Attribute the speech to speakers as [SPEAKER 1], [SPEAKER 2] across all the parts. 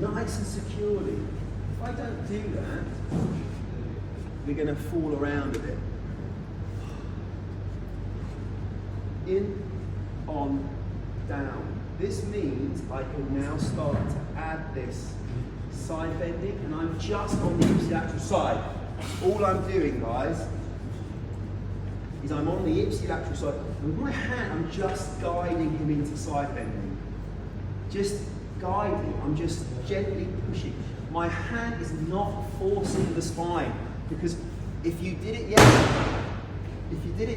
[SPEAKER 1] nice and securely. If I don't do that, we're going to fall around a bit. In, on, down. This means I can now start to add this side bending, and I'm just on the ipsilateral side. All I'm doing, guys, is I'm on the ipsilateral side. With my hand, I'm just guiding him into side bending. Just guiding, I'm just gently pushing. My hand is not forcing the spine, because if you did it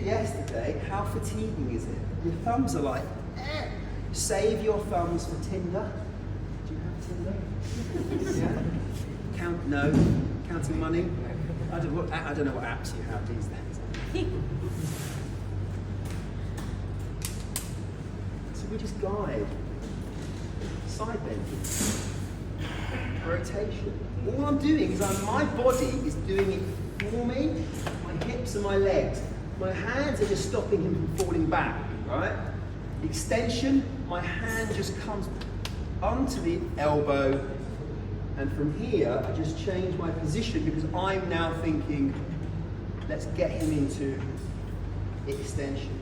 [SPEAKER 1] yesterday, how fatiguing is it? Your thumbs are like, eh. Save your thumbs for Tinder. Do you have Tinder? Yeah? Counting money. I don't know what apps you have these days. So we just guide. Side bending. Rotation. All I'm doing is my body is doing it for me. My hips and my legs. My hands are just stopping him from falling back, right? Extension, my hand just comes onto the elbow, and from here I just change my position because I'm now thinking, let's get him into extension.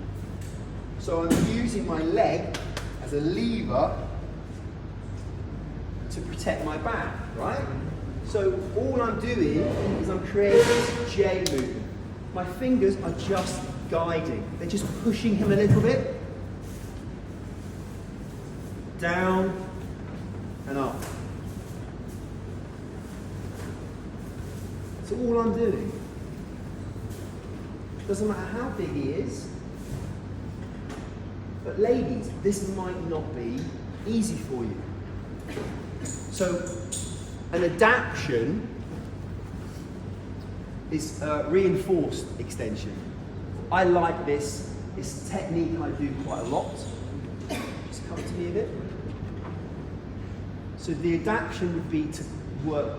[SPEAKER 1] So I'm using my leg as a lever to protect my back, right? So all I'm doing is I'm creating this J movement. My fingers are just guiding. They're just pushing him a little bit. Down and up. That's all I'm doing. Doesn't matter how big he is. But ladies, this might not be easy for you. So an adaptation is reinforced extension. I like this. It's a technique I do quite a lot. Just come to me a bit. So the adaptation would be to work